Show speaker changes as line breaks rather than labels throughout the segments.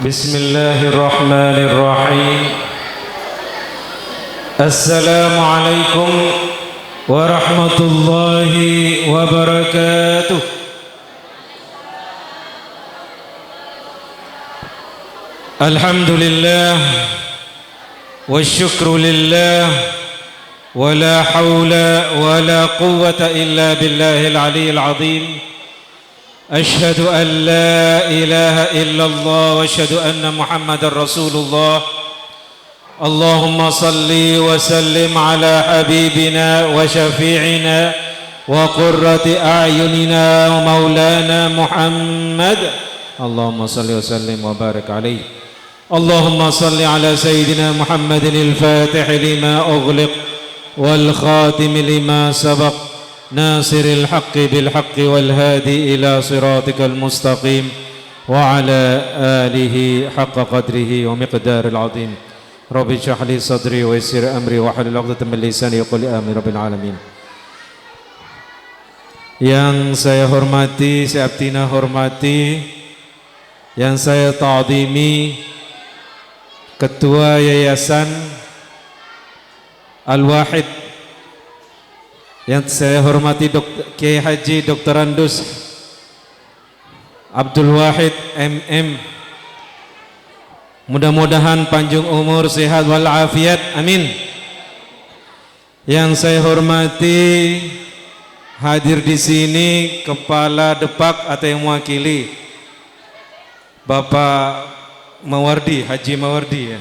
Bismillahirrahmanirrahim. Assalamualaikum warahmatullahi wabarakatuh. Alhamdulillah wasyukru lillah wala hawla wala quwwata illa billahil aliyyil azim. Asyhadu an la ilaha illallah wa asyhadu anna Muhammadar Rasulullah. Allahumma salli wa sallim ala habibina wa syafi'ina wa qurrati a'yunina wa maulana Muhammad. Allahumma salli wa sallim wa barik alaihi. Allahumma salli ala sayyidina Muhammadin al-fatih lima ughliq wal khatim lima sabaq nasiril haqqi bil haqqi wal hadi ila siratikal mustaqim wa ala alihi haqqa qadrihi wa miqdaril azim. Rabbi shrah li sadri wa yassir amri wa hlul 'uqdatam min lisani yaqulu amin rabbil alamin. Yang saya hormati, saya abtina hormati, yang saya ta'zimi Ketua Yayasan Al-Wahid, yang saya hormati Kiai Haji Dr. Andus Abdul Wahid MM, mudah-mudahan panjang umur, sehat walafiat, amin. Yang saya hormati hadir di sini Kepala Depak atau yang mewakili Bapak Mawardi, Haji Mawardi ya.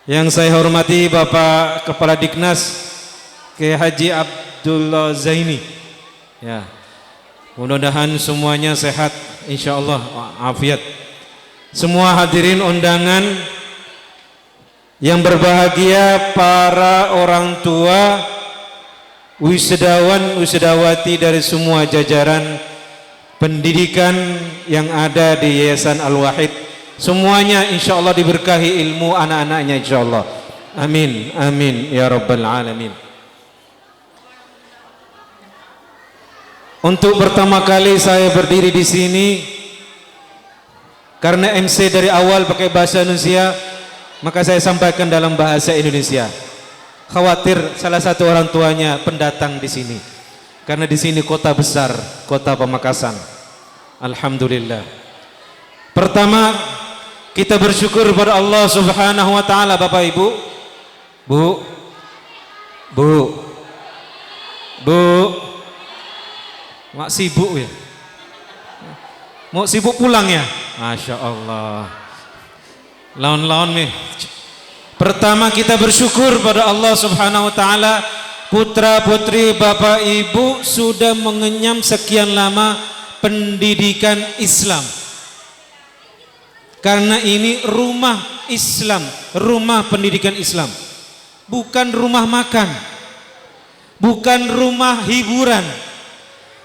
Yang saya hormati Bapak Kepala Diknas Kiai Haji Abdullah Zaini ya. Mudah-mudahan semuanya sehat insyaallah, afiat. Semua hadirin undangan yang berbahagia, para orang tua, wisudawan, wisudawati dari semua jajaran pendidikan yang ada di Yayasan Al-Wahid, semuanya insyaallah diberkahi ilmu anak-anaknya insyaallah. Amin, amin ya rabbal alamin. Untuk pertama kali saya berdiri di sini karena MC dari awal pakai bahasa Indonesia, maka saya sampaikan dalam bahasa Indonesia. Khawatir salah satu orang tuanya pendatang di sini, karena di sini kota besar, kota Pamekasan. Alhamdulillah. Pertama, kita bersyukur kepada Allah Subhanahu wa taala. Bapak Ibu, Bu, mak sibuk ya? Mau sibuk pulang ya? Masya Allah. Lawan-lawan nih. Pertama kita bersyukur pada Allah Subhanahu wa taala, putra putri Bapak Ibu sudah mengenyam sekian lama pendidikan Islam. Karena ini rumah Islam, rumah pendidikan Islam. Bukan rumah makan. Bukan rumah hiburan.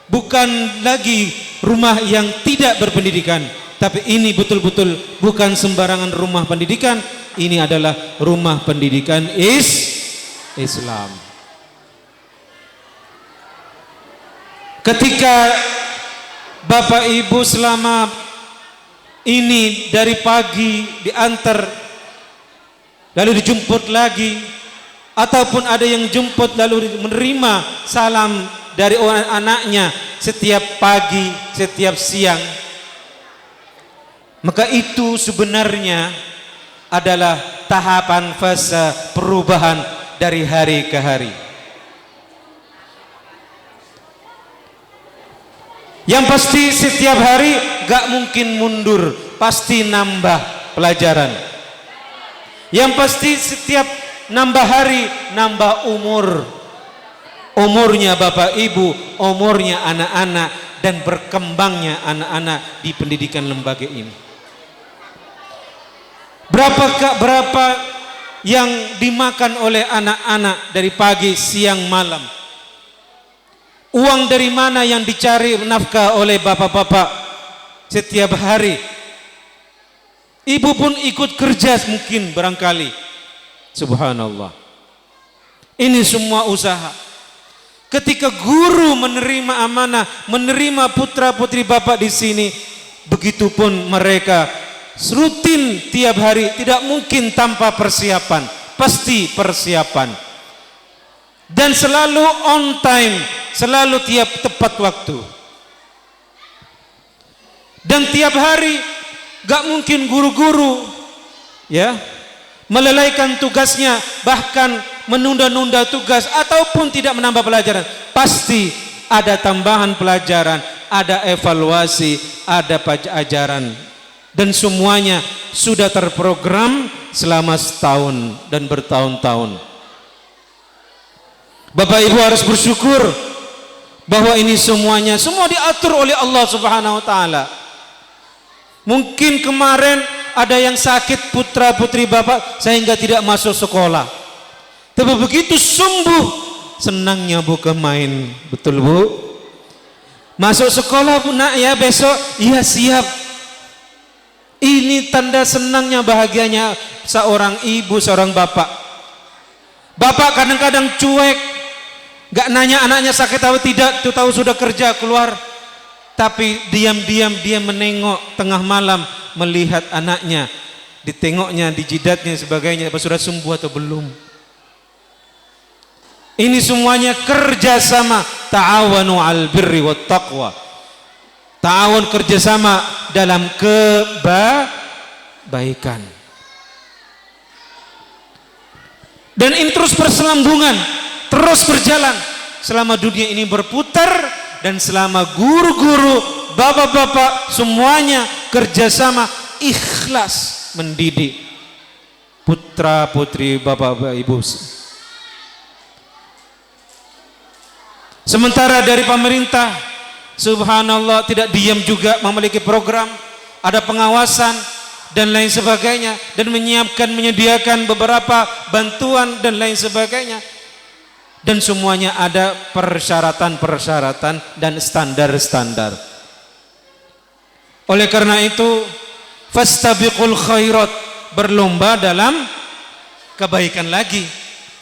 Bukan lagi rumah yang tidak berpendidikan, tapi ini betul-betul bukan sembarangan rumah pendidikan. Ini adalah rumah pendidikan Islam. Ketika Bapak Ibu selama ini dari pagi diantar lalu dijemput lagi, ataupun ada yang jemput lalu menerima salam dari anaknya setiap pagi, setiap siang, maka itu sebenarnya adalah tahapan fase perubahan dari hari ke hari. Yang pasti setiap hari gak mungkin mundur, pasti nambah pelajaran. Yang pasti setiap nambah hari, nambah umur. Umurnya Bapak Ibu, umurnya anak-anak, dan berkembangnya anak-anak di pendidikan lembaga ini. Berapa yang dimakan oleh anak-anak dari pagi, siang, malam? Uang dari mana yang dicari nafkah oleh bapak-bapak setiap hari? Ibu pun ikut kerja mungkin barangkali. Subhanallah. Ini semua usaha. Ketika guru menerima amanah, menerima putra putri bapak di sini, begitupun mereka rutin tiap hari, tidak mungkin tanpa persiapan, pasti persiapan. Dan selalu on time, selalu tepat waktu. Dan tiap hari gak mungkin guru-guru ya melalaikan tugasnya, bahkan menunda-nunda tugas ataupun tidak menambah pelajaran. Pasti ada tambahan pelajaran, ada evaluasi, ada ajaran, dan semuanya sudah terprogram selama setahun dan bertahun-tahun. Bapak Ibu harus bersyukur bahwa ini semuanya semua diatur oleh Allah Subhanahu wa taala. Mungkin kemarin ada yang sakit putra putri Bapak sehingga tidak masuk sekolah. Tapi begitu sembuh, senangnya bukan main. Betul Bu? Masuk sekolah Bu nak ya besok, iya siap. Ini tanda senangnya, bahagianya seorang ibu, seorang bapak. Bapak kadang-kadang cuek, gak nanya anaknya sakit atau tidak, tuh tahu sudah kerja keluar. Tapi diam-diam dia menengok tengah malam, melihat anaknya, ditengoknya di jidatnya sebagainya, apa sudah sembuh atau belum. Ini semuanya kerjasama, ta'awanu al birri wat taqwa, ta'awun, kerjasama dalam kebaikan. Dan ini terus berselambungan, terus berjalan selama dunia ini berputar. Dan selama guru-guru, bapak-bapak semuanya kerjasama, ikhlas mendidik putra putri bapak ibu. Sementara dari pemerintah, subhanallah, tidak diam juga, memiliki program, ada pengawasan dan lain sebagainya, dan menyediakan beberapa bantuan dan lain sebagainya. Dan semuanya ada persyaratan-persyaratan dan standar-standar. Oleh karena itu, fastabiqul khairat, berlomba dalam kebaikan lagi.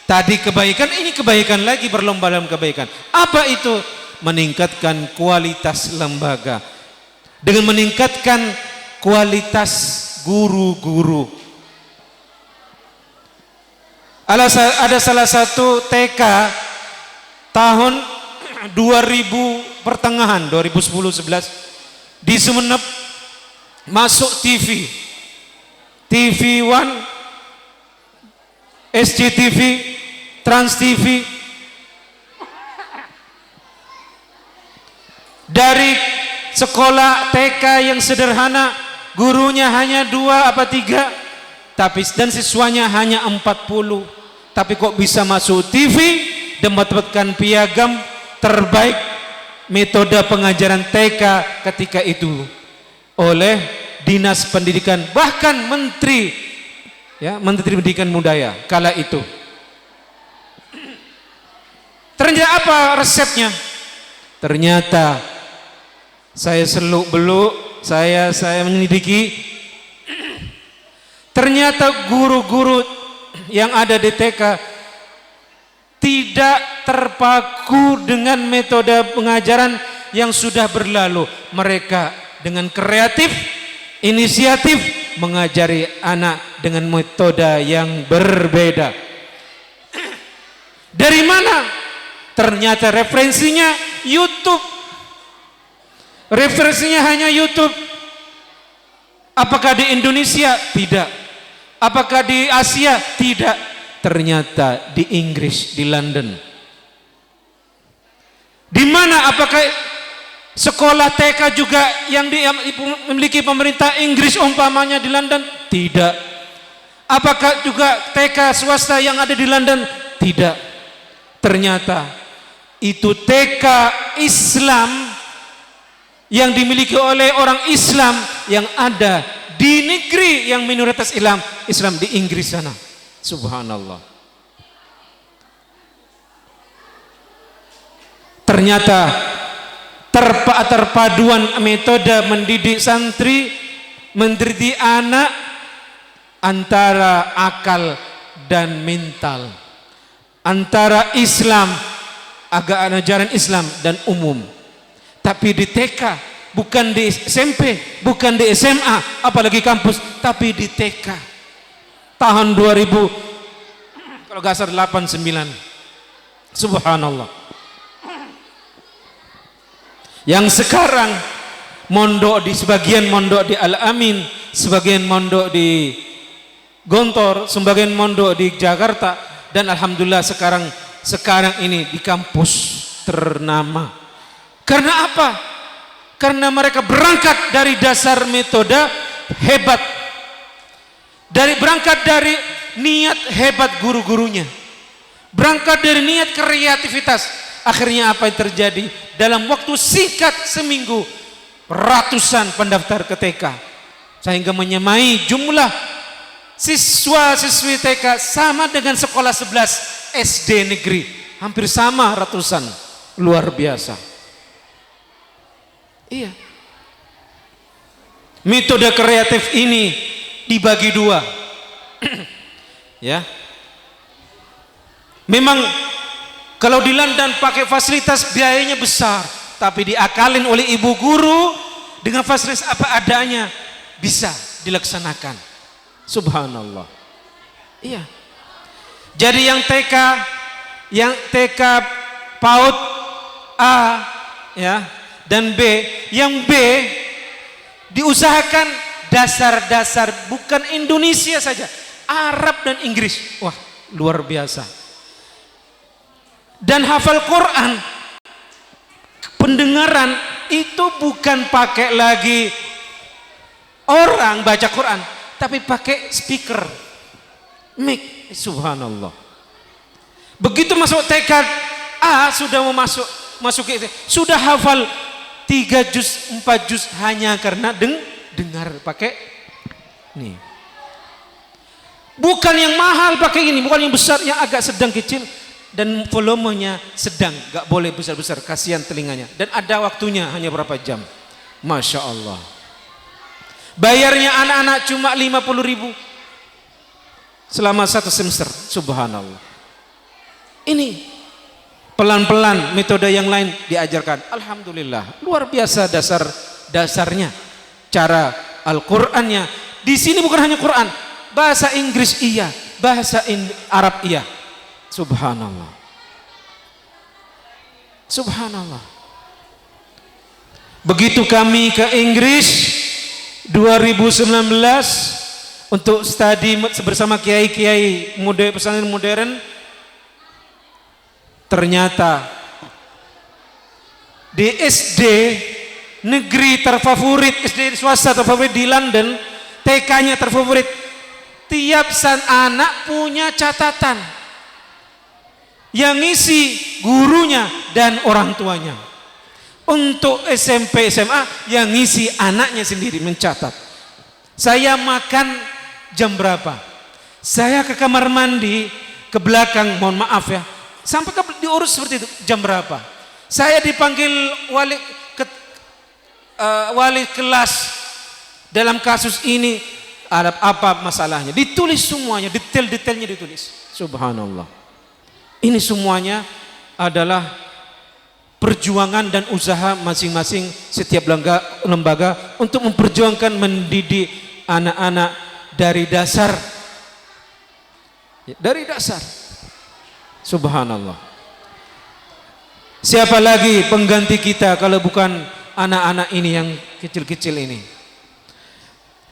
Tadi kebaikan, ini kebaikan lagi, berlomba dalam kebaikan. Apa itu? Meningkatkan kualitas lembaga. Dengan meningkatkan kualitas guru-guru. Ada salah satu TK tahun 2000 pertengahan 2010-11 di Sumeneb masuk TV One, SCTV, Trans TV. Dari sekolah TK yang sederhana, gurunya hanya 2 atau 3, tapi dan siswanya hanya 40, tapi kok bisa masuk TV dan mendapatkan piagam terbaik metode pengajaran TK ketika itu oleh Dinas Pendidikan, bahkan Menteri Pendidikan Budaya kala itu. Ternyata apa resepnya? Ternyata saya seluk-beluk, saya menyelidiki. Ternyata guru-guru yang ada di TK tidak terpaku dengan metode pengajaran yang sudah berlalu. Mereka dengan kreatif, inisiatif mengajari anak dengan metode yang berbeda. Dari mana? Ternyata referensinya YouTube. Referensinya hanya YouTube. Apakah di Indonesia? Tidak. Apakah di Asia? Tidak. Ternyata di Inggris, di London. Di mana? Apakah sekolah TK juga yang memiliki pemerintah Inggris umpamanya di London? Tidak. Apakah juga TK swasta yang ada di London? Tidak. Ternyata itu TK Islam yang dimiliki oleh orang Islam yang ada di negeri yang minoritas Islam di Inggris sana. Subhanallah. Ternyata terpaduan metode mendidik santri, mendidik anak antara akal dan mental, antara Islam, ajaran Islam dan umum. Tapi di TK bukan di SMP, bukan di SMA, apalagi kampus, tapi di TK. Tahun 2000 kalau nggak salah 89. Subhanallah. Yang sekarang mondok di sebagian mondok di Al-Amin, sebagian mondok di Gontor, sebagian mondok di Jakarta, dan alhamdulillah sekarang ini di kampus ternama. Karena apa? Karena mereka berangkat dari dasar metode hebat, berangkat dari niat hebat guru-gurunya, berangkat dari niat kreativitas. Akhirnya apa yang terjadi? Dalam waktu singkat seminggu, ratusan pendaftar ke TK, sehingga menyamai jumlah siswa-siswi TK sama dengan sekolah 11 SD negeri, hampir sama ratusan. Luar biasa. Iya. Metode kreatif ini dibagi dua. Ya. Memang kalau di London pakai fasilitas biayanya besar, tapi diakalin oleh ibu guru dengan fasilitas apa adanya bisa dilaksanakan. Subhanallah. Iya. Jadi yang TK PAUD A ya dan B, yang B diusahakan dasar-dasar bukan Indonesia saja, Arab dan Inggris. Wah, luar biasa. Dan hafal Quran, pendengaran itu bukan pakai lagi orang baca Quran, tapi pakai speaker, mic. Subhanallah. Begitu masuk TK A sudah mau masuk sudah hafal 3 juz 4 juz hanya karena dengar pakai nih. Bukan yang mahal pakai ini, bukan yang besar, yang agak sedang kecil. Dan volumenya sedang, gak boleh besar-besar, kasihan telinganya. Dan ada waktunya hanya berapa jam. Masya Allah. Bayarnya anak-anak cuma 50.000 selama 1 semester. Subhanallah. Ini pelan-pelan metode yang lain diajarkan. Alhamdulillah, luar biasa dasarnya. Cara Al-Qur'annya. Di sini bukan hanya Quran, bahasa Inggris iya, bahasa Arab iya. Subhanallah. Subhanallah. Begitu kami ke Inggris 2019 untuk studi bersama kiai-kiai pesantren modern, ternyata di SD negeri terfavorit, SD swasta terfavorit di London, TK-nya terfavorit, tiap anak punya catatan yang ngisi gurunya dan orang tuanya. Untuk SMP SMA yang ngisi anaknya sendiri mencatat. Saya makan jam berapa, saya ke kamar mandi ke belakang, mohon maaf ya, sampai diurus seperti itu, jam berapa saya dipanggil wali kelas dalam kasus ini, ada apa masalahnya, ditulis semuanya, detail-detailnya ditulis. Subhanallah. Ini semuanya adalah perjuangan dan usaha masing-masing setiap lembaga untuk memperjuangkan mendidik anak-anak dari dasar. Dari dasar. Subhanallah. Siapa lagi pengganti kita kalau bukan anak-anak ini yang kecil-kecil ini?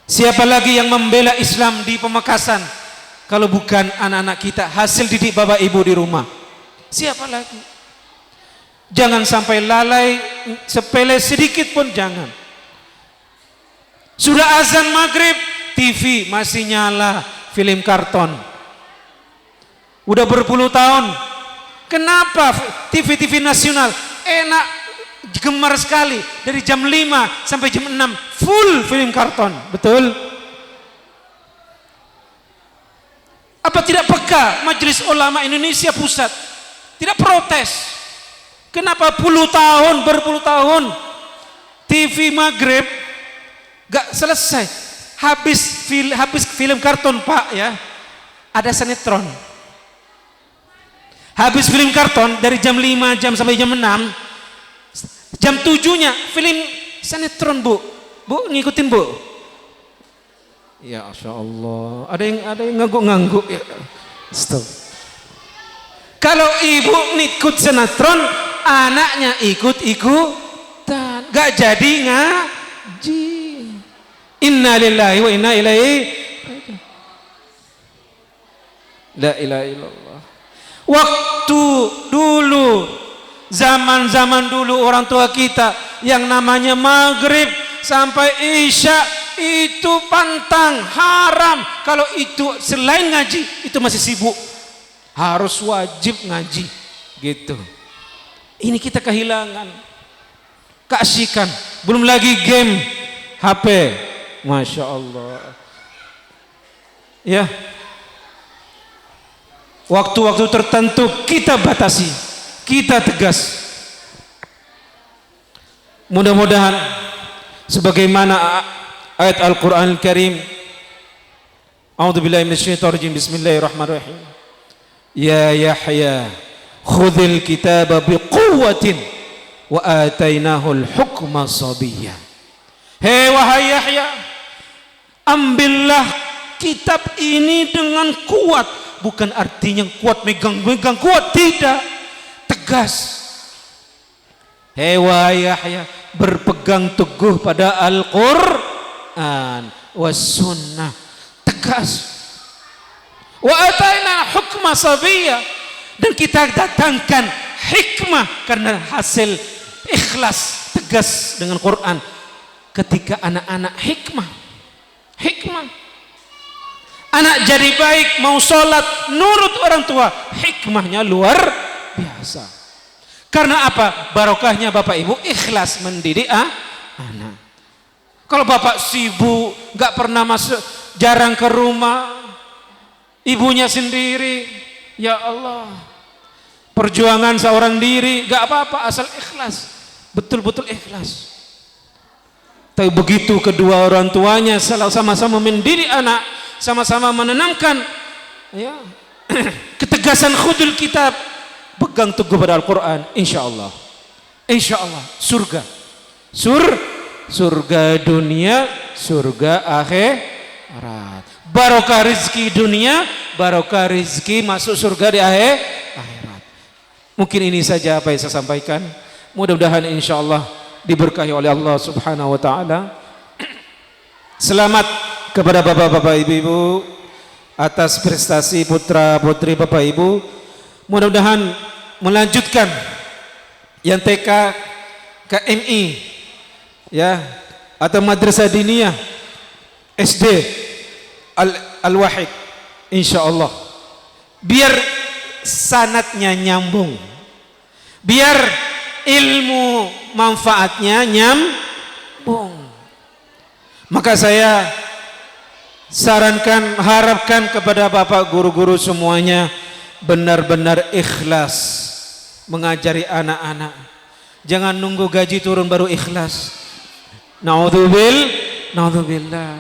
Siapa lagi yang membela Islam di Pamekasan kalau bukan anak-anak kita, hasil didik bapak ibu di rumah? Siapa lagi? Jangan sampai lalai, sepele sedikit pun jangan. Sudah azan maghrib, TV masih nyala film karton. Udah berpuluh tahun. Kenapa TV-TV nasional enak, gemar sekali, dari jam 5 sampai jam 6 full film karton, betul? Apa tidak peka Majelis Ulama Indonesia Pusat? Tidak protes? Kenapa berpuluh tahun TV maghrib gak selesai? Habis film karton Pak ya, ada sinetron. Habis film karton dari jam 5 sampai jam 6, jam 7-nya film sinetron Bu ngikutin Bu. Ya Masya Allah, ada yang ngangguk-ngangguk ya. Stop. Kalau ibu ngikut sinetron, anaknya ikut-ikutan, gak jadi ngaji. Inna lillahi wa inna ilaihi raji'un. La ilaha illallah. Waktu dulu, zaman dulu orang tua kita yang namanya maghrib sampai isya itu pantang, haram. Kalau itu selain ngaji itu masih sibuk, harus wajib ngaji gitu. Ini kita kehilangan, keasikan. Belum lagi game HP, Masya Allah ya. Waktu-waktu tertentu kita batasi, kita tegas. Mudah-mudahan sebagaimana ayat Al-Quran Al-Karim, A'udzubillahi minasyaitonirrajim, Bismillahirrahmanirrahim. Ya Yahya khudhil kitaba biquwwatin wa atainahul hukma sabiyya. Hei wahai Yahya, ambillah kitab ini dengan kuat. Bukan artinya kuat megang-megang kuat, tidak, tegas. Hei wahai Yahya, berpegang teguh pada Al-Quran was sunnah, tegas. Wa ataina hukma sabiyya, dan kita datangkan hikmah karena hasil ikhlas, tegas dengan Quran. Ketika anak-anak hikmah, anak jadi baik, mau sholat nurut orang tua, hikmahnya luar biasa. Karena apa? Barokahnya bapak ibu ikhlas mendidik anak. Kalau bapak sibuk, gak pernah masuk, jarang ke rumah, ibunya sendiri, ya Allah, perjuangan seorang diri, gak apa-apa asal ikhlas, betul-betul ikhlas. Tapi begitu kedua orang tuanya sama-sama mendidik anak, sama-sama menanamkan ya ketegasan khudul kitab, pegang teguh pada Al-Quran, insya Allah surga dunia, surga akhirat, barokah rezeki dunia, barokah rezeki masuk surga di akhirat. Mungkin ini saja apa yang saya sampaikan. Mudah-mudahan insya Allah diberkahi oleh Allah Subhanahu wa ta'ala. Selamat kepada bapak-bapak, ibu-ibu atas prestasi putra-putri bapak ibu. Mudah-mudahan melanjutkan yang TK ke MI ya, atau madrasah diniyah, SD Al-Wahid, insyaallah, biar sanatnya nyambung, biar ilmu manfaatnya nyambung. Maka saya sarankan, harapkan kepada bapak guru-guru semuanya benar-benar ikhlas mengajari anak-anak. Jangan nunggu gaji turun baru ikhlas. Naudzubillah.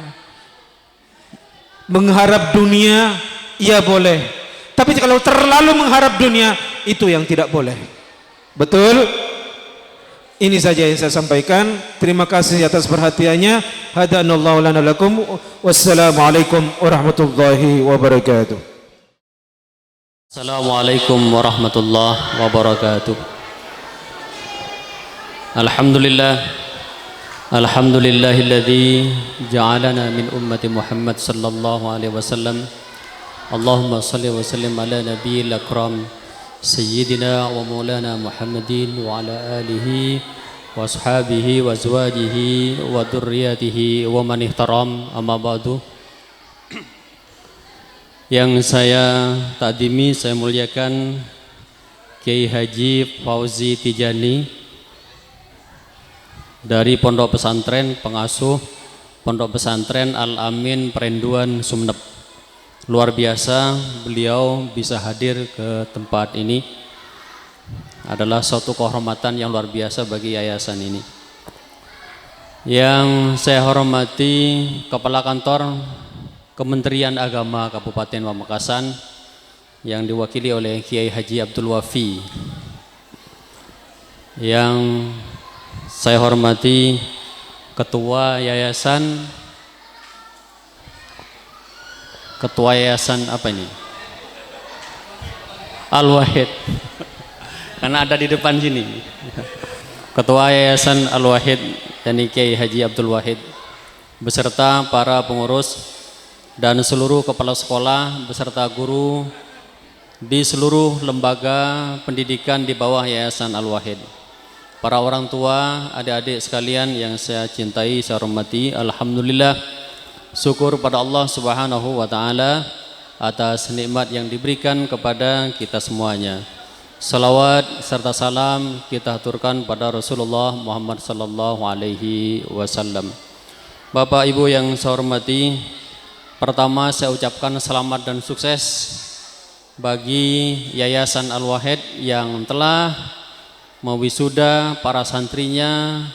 Mengharap dunia iya boleh, tapi kalau terlalu mengharap dunia itu yang tidak boleh. Betul? Ini saja yang saya sampaikan. Terima kasih atas perhatiannya. Hadanallahu lana lakum. Wassalamualaikum warahmatullahi wabarakatuh.
Assalamualaikum warahmatullahi wabarakatuh. Alhamdulillahilladzi ja'alana min ummati Muhammad sallallahu alaihi wasallam. Allahumma salli wa sallim ala nabiyil akram Sayyidina wa maulana Muhammadin wa ala alihi wa ashabihi wa azwajihi wa dzurriyyatihi wa man ihtaram, amma ba'du. Yang saya takdimi, saya muliakan Kiai Haji Fauzi Tijani dari Pondok Pesantren Pengasuh Pondok Pesantren Al-Amin Perenduan Sumeneb. Luar biasa beliau bisa hadir ke tempat ini, adalah suatu kehormatan yang luar biasa bagi yayasan ini. Yang saya hormati Kepala Kantor Kementerian Agama Kabupaten Pamekasan yang diwakili oleh Kiai Haji Abdul Wafi. Yang saya hormati Ketua Yayasan apa ini? Al-Wahid. Karena ada di depan sini. Ketua Yayasan Al-Wahid yakni Kiai Haji Abdul Wahid beserta para pengurus dan seluruh kepala sekolah beserta guru di seluruh lembaga pendidikan di bawah Yayasan Al-Wahid. Para orang tua, adik-adik sekalian yang saya cintai, saya hormati, alhamdulillah, syukur pada Allah Subhanahu wa taala atas nikmat yang diberikan kepada kita semuanya. Salawat serta salam kita aturkan pada Rasulullah Muhammad sallallahu alaihi wasallam. Bapak Ibu yang saya hormati, pertama saya ucapkan selamat dan sukses bagi Yayasan Al-Wahid yang telah mewisuda para santrinya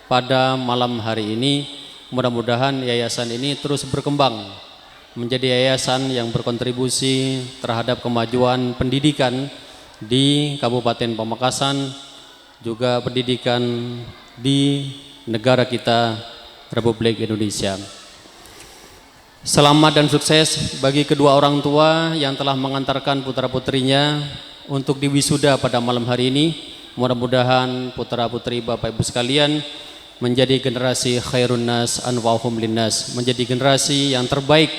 pada malam hari ini. Mudah-mudahan yayasan ini terus berkembang menjadi yayasan yang berkontribusi terhadap kemajuan pendidikan di Kabupaten Pamekasan, juga pendidikan di negara kita Republik Indonesia. Selamat dan sukses bagi kedua orang tua yang telah mengantarkan putra-putrinya untuk diwisuda pada malam hari ini. Mudah-mudahan putra-putri Bapak Ibu sekalian menjadi generasi khairun nas anfa'uhum linnas, menjadi generasi yang terbaik,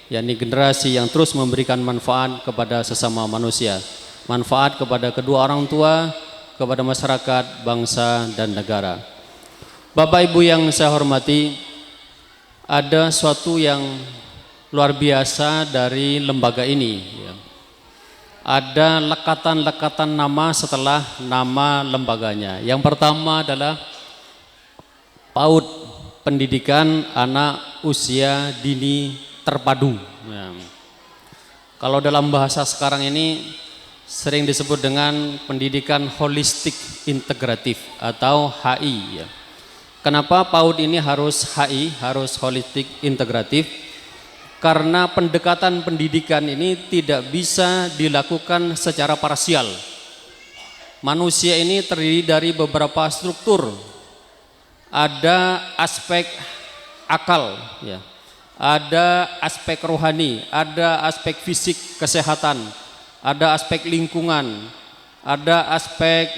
yakni generasi yang terus memberikan manfaat kepada sesama manusia, manfaat kepada kedua orang tua, kepada masyarakat, bangsa dan negara. Bapak Ibu yang saya hormati, ada suatu yang luar biasa dari lembaga ini, ya. Ada lekatan-lekatan nama setelah nama lembaganya. Yang pertama adalah PAUD, Pendidikan Anak Usia Dini Terpadu. Ya. Kalau dalam bahasa sekarang ini sering disebut dengan pendidikan holistik integratif atau HI. Ya. Kenapa PAUD ini harus HI, harus holistik integratif? Karena pendekatan pendidikan ini tidak bisa dilakukan secara parsial. Manusia ini terdiri dari beberapa struktur. Ada aspek akal, ya. Ada aspek rohani, ada aspek fisik kesehatan, ada aspek lingkungan, ada aspek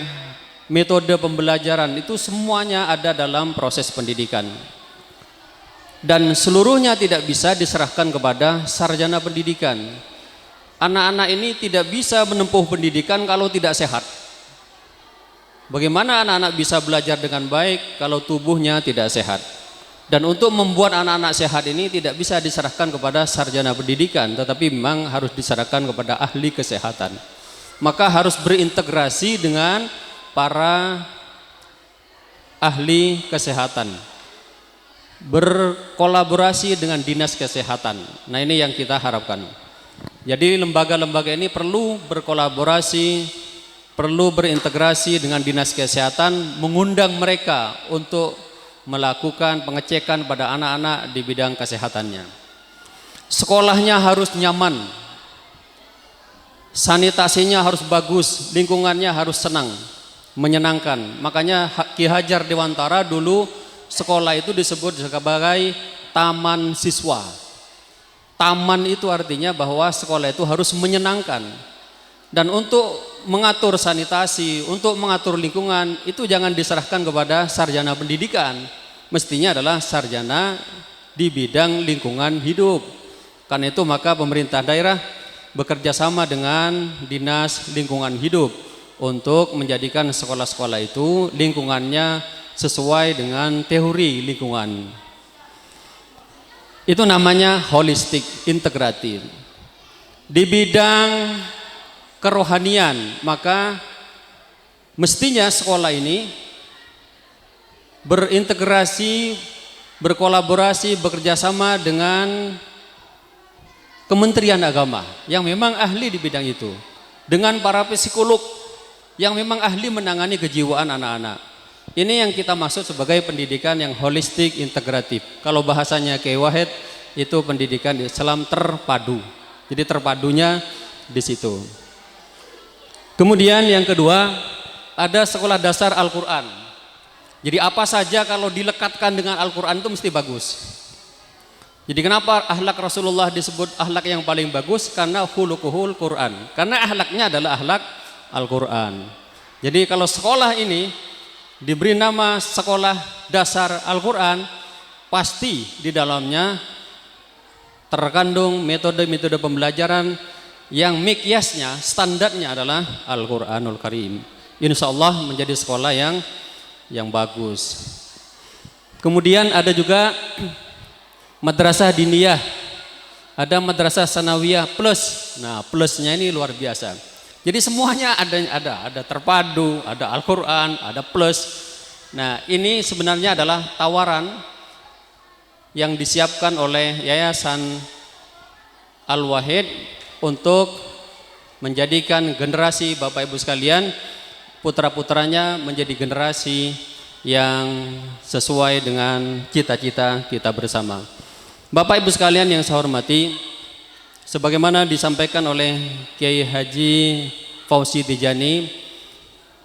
metode pembelajaran. Itu semuanya ada dalam proses pendidikan. Dan seluruhnya tidak bisa diserahkan kepada sarjana pendidikan. Anak-anak ini tidak bisa menempuh pendidikan kalau tidak sehat. Bagaimana anak-anak bisa belajar dengan baik kalau tubuhnya tidak sehat? Dan untuk membuat anak-anak sehat ini tidak bisa diserahkan kepada sarjana pendidikan, tetapi memang harus diserahkan kepada ahli kesehatan. Maka harus berintegrasi dengan para ahli kesehatan, berkolaborasi dengan dinas kesehatan. Nah, ini yang kita harapkan. Jadi lembaga-lembaga ini perlu berkolaborasi, perlu berintegrasi dengan dinas kesehatan, mengundang mereka untuk melakukan pengecekan pada anak-anak di bidang kesehatannya. Sekolahnya harus nyaman, sanitasinya harus bagus, lingkungannya harus senang, menyenangkan. Makanya Ki Hajar Dewantara dulu sekolah itu disebut sebagai taman siswa. Taman itu artinya bahwa sekolah itu harus menyenangkan. Dan untuk mengatur sanitasi, untuk mengatur lingkungan, itu jangan diserahkan kepada sarjana pendidikan. Mestinya adalah sarjana di bidang lingkungan hidup. Karena itu maka pemerintah daerah bekerja sama dengan dinas lingkungan hidup untuk menjadikan sekolah-sekolah itu lingkungannya sesuai dengan teori lingkungan. Itu namanya holistik integratif. Di bidang kerohanian, maka mestinya sekolah ini berintegrasi, berkolaborasi, bekerjasama dengan Kementerian Agama yang memang ahli di bidang itu, dengan para psikolog yang memang ahli menangani kejiwaan anak-anak. Ini yang kita maksud sebagai pendidikan yang holistik integratif. Kalau bahasanya Kiai Wahid itu pendidikan Islam terpadu. Jadi terpadunya di situ. Kemudian yang kedua, ada sekolah dasar Al-Quran. Jadi apa saja kalau dilekatkan dengan Al-Quran itu mesti bagus. Jadi kenapa akhlak Rasulullah disebut akhlak yang paling bagus? Karena khuluquhul Quran. Karena akhlaknya adalah akhlak Al-Quran. Jadi kalau sekolah ini diberi nama sekolah dasar Al-Quran, pasti di dalamnya terkandung metode-metode pembelajaran yang mikyasnya, standarnya adalah Al-Quranul Karim. Insya Allah menjadi sekolah yang bagus. Kemudian ada juga madrasah diniyah, ada madrasah sanawiyah plus. Nah, plusnya ini luar biasa. Jadi semuanya ada terpadu, ada Al-Quran, ada plus. Nah, ini sebenarnya adalah tawaran yang disiapkan oleh Yayasan Al-Wahid untuk menjadikan generasi Bapak Ibu sekalian, putra-putranya menjadi generasi yang sesuai dengan cita-cita kita bersama. Bapak Ibu sekalian yang saya hormati, sebagaimana disampaikan oleh Kiai Haji Fauzi Tijani,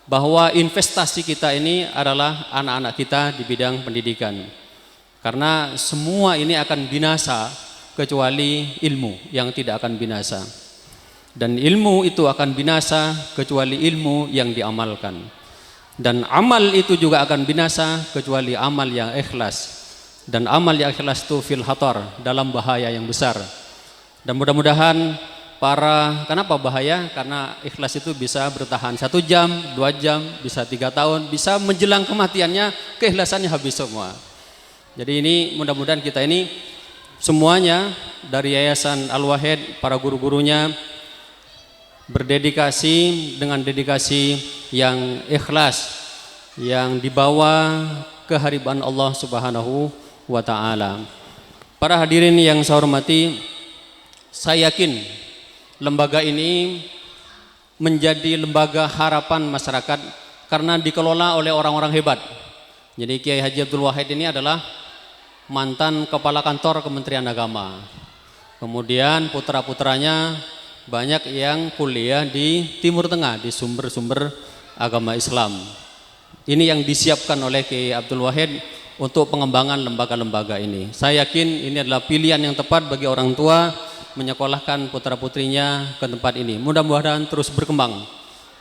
bahwa investasi kita ini adalah anak-anak kita di bidang pendidikan. Karena semua ini akan binasa kecuali ilmu yang tidak akan binasa. Dan ilmu itu akan binasa kecuali ilmu yang diamalkan. Dan amal itu juga akan binasa kecuali amal yang ikhlas. Dan amal yang ikhlas itu fil khatar, dalam bahaya yang besar. Dan mudah-mudahan kenapa bahaya? Karena ikhlas itu bisa bertahan 1 jam, 2 jam, bisa 3 tahun, bisa menjelang kematiannya keikhlasannya habis semua. Jadi ini mudah-mudahan kita ini semuanya dari Yayasan Al-Wahid, para guru-gurunya berdedikasi dengan dedikasi yang ikhlas, yang dibawa kehadiran Allah Subhanahu wa ta'ala. Para hadirin yang saya hormati, saya yakin lembaga ini menjadi lembaga harapan masyarakat karena dikelola oleh orang-orang hebat. Jadi Kiai Haji Abdul Wahid ini adalah mantan kepala kantor Kementerian Agama. Kemudian putra-putranya banyak yang kuliah di Timur Tengah, di sumber-sumber agama Islam. Ini yang disiapkan oleh Kiai Abdul Wahid untuk pengembangan lembaga-lembaga ini. Saya yakin ini adalah pilihan yang tepat bagi orang tua menyekolahkan putra-putrinya ke tempat ini. Mudah-mudahan terus berkembang,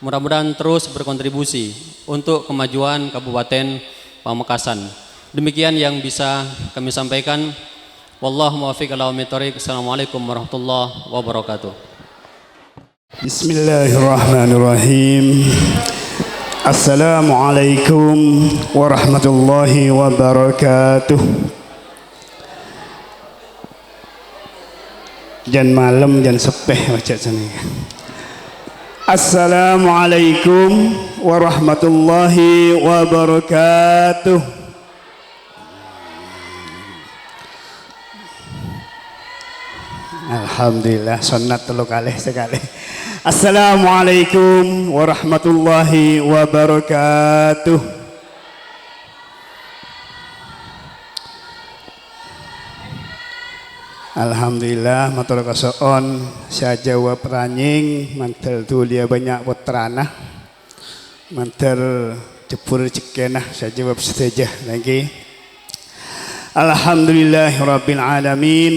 mudah-mudahan terus berkontribusi untuk kemajuan Kabupaten Pamekasan. Demikian yang bisa kami sampaikan. Wallahu muwaffiq ila aqwamit thoriq. Assalamualaikum warahmatullahi wabarakatuh.
Bismillahirrahmanirrahim. Assalamualaikum warahmatullahi wabarakatuh. Jan malam jan sepeh macam sana. Assalamualaikum warahmatullahi wabarakatuh. Alhamdulillah, sunat 3 kali sekali. Assalamualaikum warahmatullahi wabarakatuh. Alhamdulillah, matur kasoon saya jawab ranying mantel tulia banyak putrana mantel jepur cekenah saya jawab seteja lagi. Alhamdulillahirabbil alamin.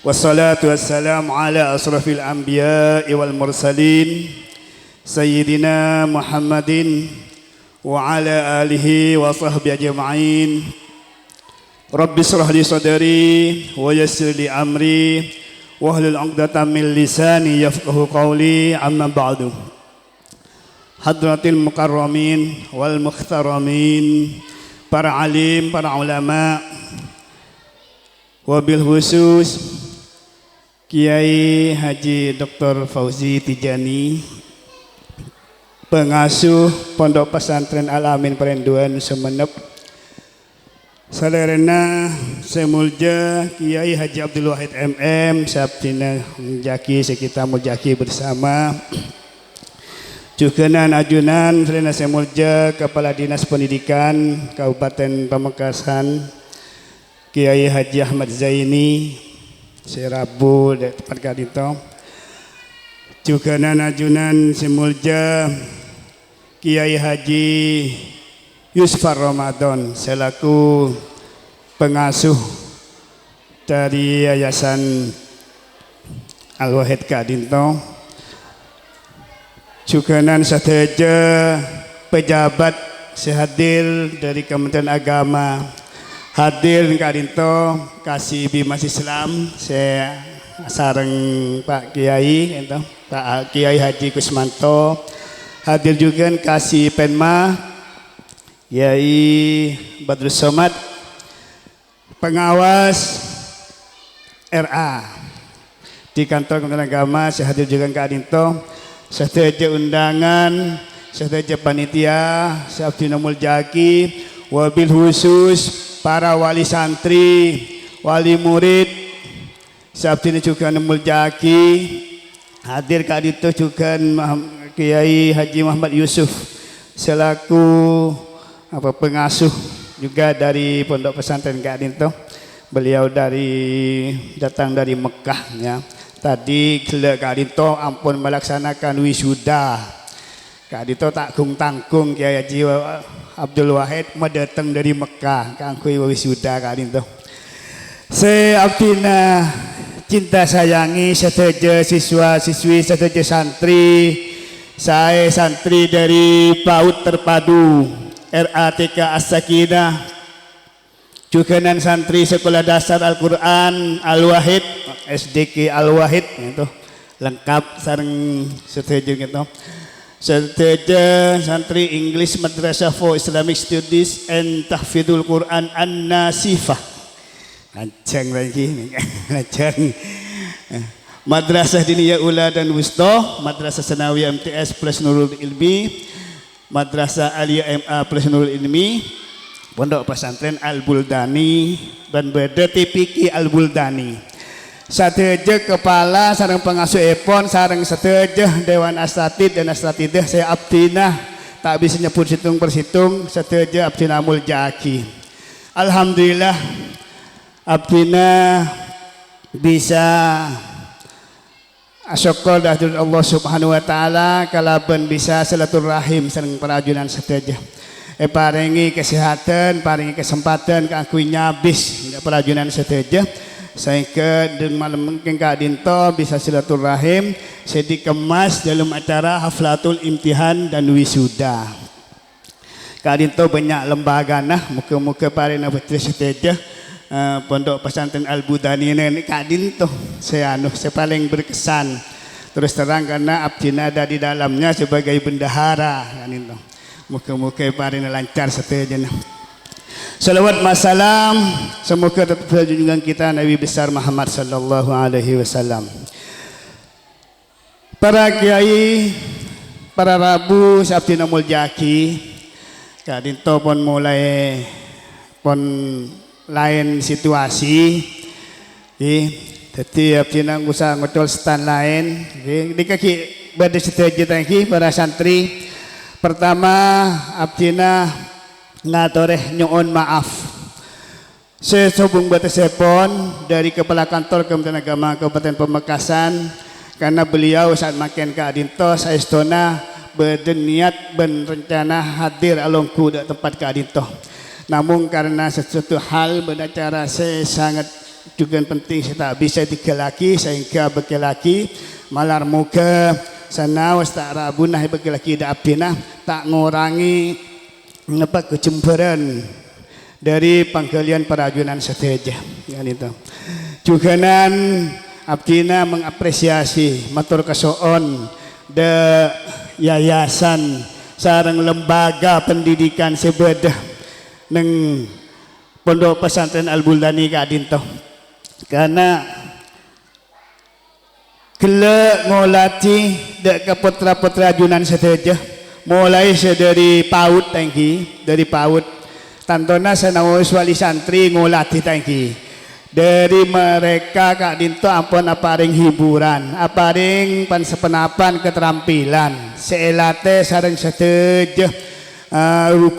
Wassalatu wassalamu ala asrafil anbiya'i wal mursalin Sayyidina Muhammadin wa ala alihi wa sahbihi ajma'in. Rabbi shrah li sadri wa yassir li amri wahlul 'uqdatam min lisani yafqahu qawli. Amma ba'du. Hadratil mukarramin wal mukhtaramin, para alim, para ulama, wabil khusus Kiai Haji Dr. Fauzi Tijani, pengasuh Pondok Pesantren Al-Amin Perenduan Sumeneb, saudara semulja Kiai Haji Abdul Wahid MM, sabtina menjaki sekitar menjaki bersama, Jukenan ajunan saudara semulja Kepala Dinas Pendidikan Kabupaten Pamekasan Kiai Haji Ahmad Zaini, Serabu tempat kadito, Jukenan ajunan semulja Kiai Haji Yusfar Ramadan selaku pengasuh dari Yayasan Al-Wahid Kadinto. Juganan sateja pejabat sehadir dari Kementerian Agama hadir Kadinto kasih bimas Islam saya sareng Pak Kiai gitu, Pak Kiai Haji Kusmanto hadir juga kasih Penma Kiai Badrus Somad pengawas RA di kantor Kementerian Agama saya hadir juga Kadinto seteja undangan seteja panitia saya Abdi Namul Jaki wabil khusus para wali santri wali murid saya Abdi juga Namul Jaki hadir Kadinto juga Kiai Haji Muhammad Yusuf selaku pengasuh juga dari Pondok Pesantren Kadinto. Beliau datang dari Mekah ya. Tadi gila Kadinto ampun melaksanakan wisuda. Kadinto tak tanggung Kiai Haji Abdul Wahid mendatang dari Mekah kanggo wisuda Kadinto. Saya Abdina cinta sayangi seteja siswa-siswi seteja santri. Saya santri dari PAUD Terpadu RATK As-Sakinah Juganan santri Sekolah Dasar Al-Quran Al-Wahid SDK Al-Wahid itu lengkap sareng setuju gitu. Setuju santri English Madrasah for Islamic Studies and Tahfidul Quran An-Nasifah lancang lagi lancang. Madrasah Diniyah Ula dan Wusta, Madrasah Sanawiyah MTS plus Nurul Ilmi, Madrasah Aliyah MA plus Nurul Ilmi, Pondok Pesantren Al-Buldani dan BDTPK Al-Buldani. Sateja kepala sareng pengasuh EPON sareng sateja Dewan Asatid dan Asatidah saya Abdinah tak bisa nyebut situng persitung sateja Abdinah Muljaki. Alhamdulillah Abdinah bisa syukur dari Allah Subhanahu wa taala kalaban bisa silaturahim sareng perajunan sateja. Paringi kesehatan, paringi kesempatan kanggo nyabis perajunan sateja. Sehingga dan malam mungkin Kadinto bisa silaturahim saya dikemas dalam acara haflatul imtihan dan wisuda. Kadinto banyak lembaga nah muka-muka parina putri sateja. Pondok Pesantren Al-Budani ini Kadinto saya paling berkesan terus terang karena Abdina ada di dalamnya sebagai bendahara Kadinto. Muka-muka parina lancar sateja. Salawat masalam semoga tetap junjungan kita Nabi besar Muhammad sallallahu alaihi wasallam. Para kiai, para rabu Abdi Namul Jaki Kadinto pun mulai lain situasi jadi Abdi nang usah ngocol stand lain di kaki pada setuju tangki para santri pertama Abdina ngatoreh nyuun maaf sesubung batas sepon dari Kepala Kantor Kementerian Agama Kabupaten Pamekasan karena beliau saat makin ke Kadinto saestona berniat berencana hadir alongku di tempat Kadinto. Namun karena sesuatu hal beracara saya sangat juga penting saya tak bisa dikelaki sehingga bekelaki malar muka sana was tak rabunah bekelaki da abdina tak ngurangi kecemburuan dari pangkalian perajunan sateja kan itu. Juganan abdina mengapresiasi matur kasoon de yayasan sareng lembaga pendidikan sebedah neng Pondok Pesantren Al-Buldani Kadinto karena gele ngolati dek ke putra-putra junan sateja mulai dari PAUD tangki dari PAUD tantona sanawis wali santri ngolati tangki dari mereka Kadinto ampun aparing hiburan aparing pansepenapan keterampilan seelate sareng sateja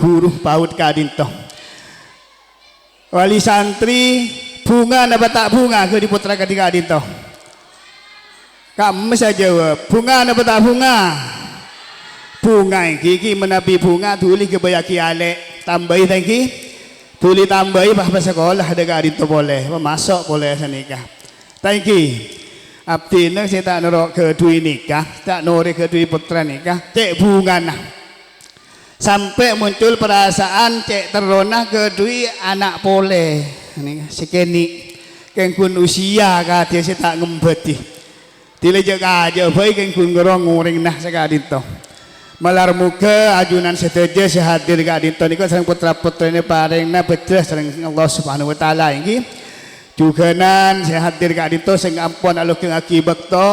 guru PAUD Kadinto wali santri bunga napa tak bunga ke di putra Kadinto kamu saya jawab bunga napa tak bunga bunga iki menabi bunga tuli kebayaki alek tambahi tangki tuli tambahi pas sekolah ada Kak Adinto boleh masuk boleh senikah tangki abdi nak saya tak norok ke dui nikah tak norek ke dui putra nikah cek bungan sampai muncul perasaan cek terona ke dui anak boleh ini sekeni kengkun usia kata saya tak ngembeti tile jaga aja baik kengkun gerong nguring nah Kak Adinto malar muka ajunan seteja sehadir Kak Adinto niku sareng putra-putra ini paringna bedah sareng Allah Subhanahu wa taala iki juganan sehadir Kak Adinto sing ampun alukeng akibat to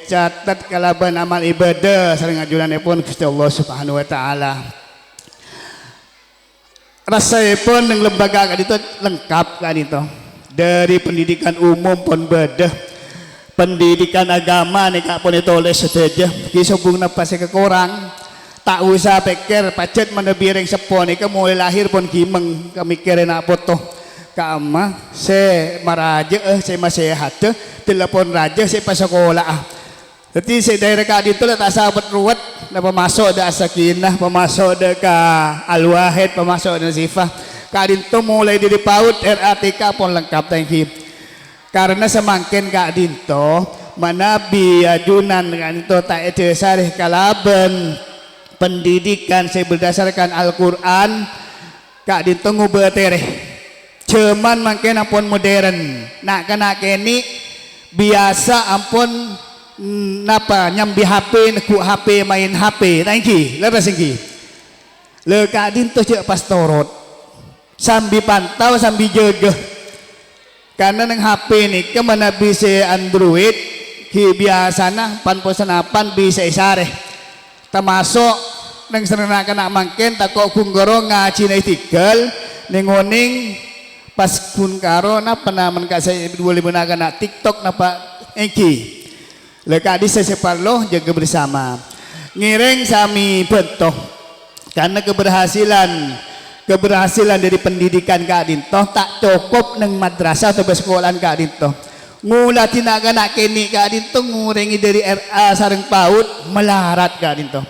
catat kalaban amal ibadah sareng ajunanipun Gusti Allah Subhanahu wa taala rasaipun ning lembaga Kak Adinto lengkap Kak Adinto dari pendidikan umum pun bedah pendidikan agama nih Kak pun ditulis saja kisubung napa sing kekurang tak usah pikir pacet menebireng sepon nih mulai lahir pun gimeng kemikirin apa tuh kama se maraja se masehat telepon raja se pas sekolah jadi se daerah Kak Adinto tak sahabat ruwet napa masuk ada sakinah pemasuk ada ka al-wahid pemasuk ada sifah Kak Adinto mulai dari PAUD RATK pun lengkap thank you karena semakin Kak Adinto manabi ajunan Kak Adinto tak ada sarih kalaban pendidikan saya berdasarkan Al-Quran Kak Adinto ngubetereh cuman makin ampun modern nak kena kini biasa ampun napa nyambi HP neku HP main HP thank you lepas ini le Kak Adinto cek pastorot sambil pantau sambil jaga karena neng HP ni kemana bisa Android ki biasana pan posenapan bisa isareh termasuk neng serenakan nak makin tak kok kunggoro ngaji na itigal nengoning pas kun karo napa naman kasih boleh menakan nak TikTok napa eki leka di seseparloh jaga bersama ngireng sami bentoh karena keberhasilan dari pendidikan Kak Adinto tak cukup neng madrasah atau sekolahan Kak Adinto ngula tinaga nak kini Kak Adinto ngurengi dari RA sareng PAUD melarat Kak Adinto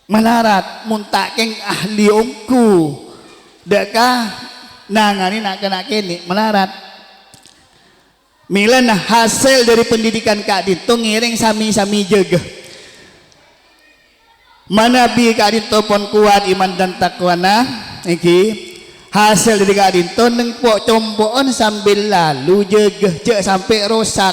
melarat muntakeng ahli omku dekah nangani nak kena kini melarat milan hasil dari pendidikan Kak Adinto ngiring sami-sami jaga manabi Kak Adinto pun kuat iman dan takwana iki hasil dari Kak Adinto nengpok combokan sambil lalu jaga cek sampai rosak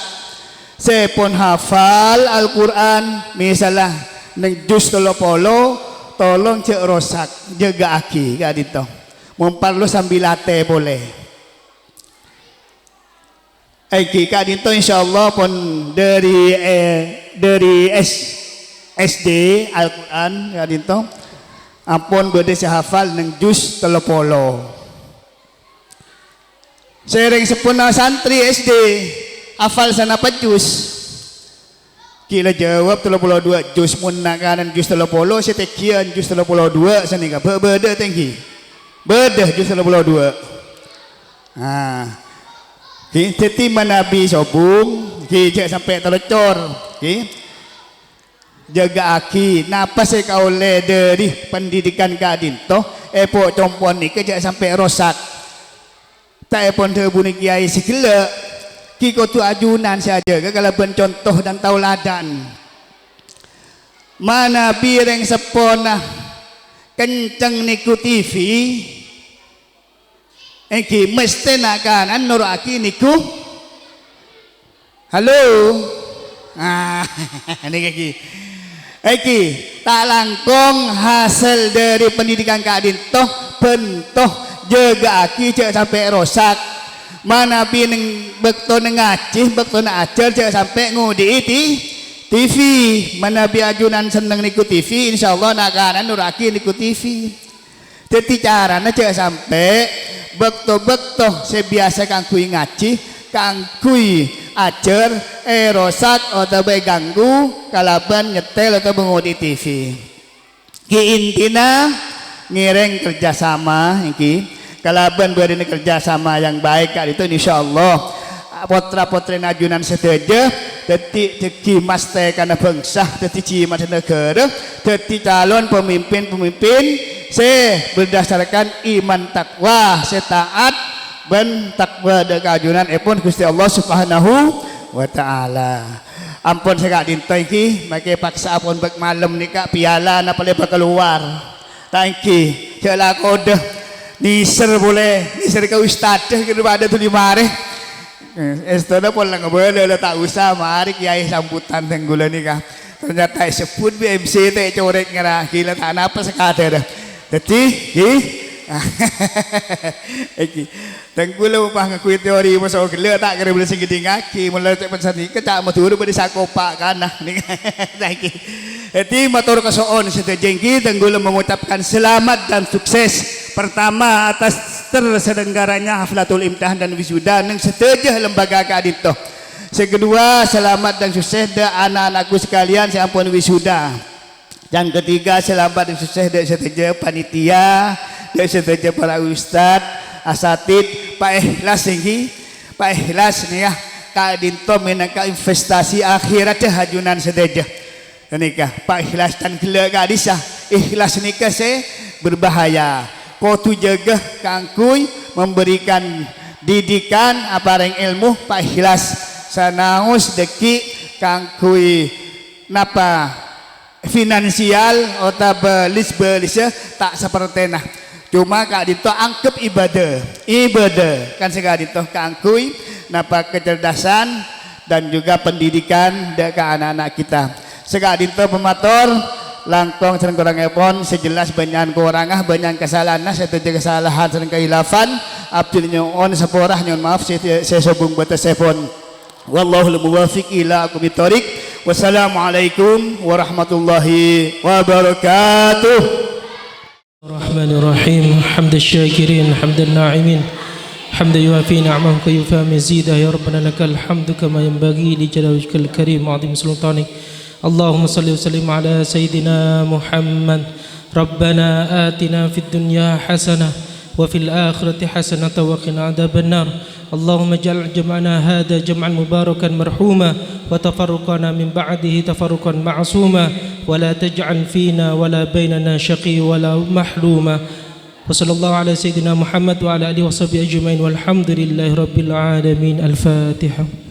saya pun hafal Al-Quran misalnya neng jus tolopolo tolong cek rosak jaga aki Kak Adinto memperlu sambil latte boleh iki Kak Adinto insyaallah pun dari SD Al-Quran Kak Adinto ampun berde hafal neng jus telopolo sering sepuna santri SD hafal sana apa jus kila jawab 32 jus mun nakanan jus telopolo setekian jus 32 sanika berde tinggi bedah jus 32 jadi manabi sobung kijak sampai telecor jaga aki napa saya kau le dari pendidikan Kak Adinto pok compon ni kejak sampai rosak tak pun terbunyi kiai segala kiko tu ajunan saja kalau contoh dan tauladan mana bireng sepona kenceng niku TV Eki mesti nak kanan nur aki niku halo ini Eki tak langkung hasil dari pendidikan Kak Adinto bentoh jaga aki cek sampai rosak mana pining bekto ngaji bekto ajar cek sampai ngudi TV mana bi ajunan seneng niku TV insyaallah nak kanan nur aki niku TV jadi caranya cek sampai bekto-bekto saya biasa kangkui ngaji kangkui ajar rosak atau ganggu kalaban nyetel atau mengudi TV ki intina ngireng kerjasama iki kalaban beri kerjasama yang baik Kak itu insyaallah potra-potri najunan sedaja detik ceki mas teh karena bangsa detik cimas negara detik calon pemimpin berdasarkan iman takwa taat ben takwa de kajunan pun Gusti Allah Subhanahu wa taala. Ampun saya dinto iki make paksa pun bek malam ni kak piala na pale keluar. Tangki jela kode niser boleh niser ke ustaz ke ada tu di mare. Estona pun lang boleh tak usah mari kiai sambutan tenggula ni kah. Ternyata sebut BMC teh corek ngara gila tak apa sekadar dah. Jadi iki tenggula upah ngakui teori masa gila tak kira boleh segede ngaki mulai tak pesan ni kecak maturu pada sakopak kanah ni lagi. Jadi motor kesoon setajengki tenggula mengucapkan selamat dan sukses pertama atas terselenggaranya haflatul imtihan dan wisuda yang setuju lembaga kadito. Kedua, selamat dan sukses de anak-anakku sekalian saya ampun wisuda. Yang ketiga, selamat dan sukses de setuju panitia, de setuju para ustad, asatid, Pak Ikhlas ini, Pak Ikhlas nih ya, kadito menangka investasi akhirat hajunan setuju. Nikah Pak Ikhlas dan gila gadisah ikhlas nikah saya berbahaya. Kau tu jaga kangkui memberikan didikan apa yang ilmu Pak Ikhlas sanaus deki kangkui napa finansial atau belis tak seperti nah cuma kak dito angkep ibadah kan sekali dito kangkui napa kecerdasan dan juga pendidikan ke anak-anak kita sekali dito pemator langkong sering kurang epon sejelas banyak kurangah banyak kesalahan setuju kesalahan sering kehilafan abdul nyon seporah nyon maaf saya sobung batas sepon wallahul muwafiq ila aqwamit thoriq wassalamualaikum warahmatullahi wabarakatuh.
Bismillahirrahmanirrahim. Hamdal syakirin hamdal na'imin hamdan yuwafi ni'amahu wa yufa mazidah ya rabbana lakal hamdu kama yanbaghi li jalali wajhikal karim wa 'azimi sultanik. Allahumma salli wa sallim ala sayyidina Muhammad. Rabbana atina fid dunya hasanah wa fil akhirati hasanah wa qina adzabannar. Allahumma ij'al jam'ana hadha jam'an mubarakan marhuma wa tafarruqana min ba'dihi tafarruqan ma'suma wa la taj'al fina wa la bainana shaqi wa la mahluma. Wa sallallahu ala sayyidina Muhammad wa ala alihi wa sahbihi ajma'in walhamdulillahi rabbil alamin. Al-Fatihah.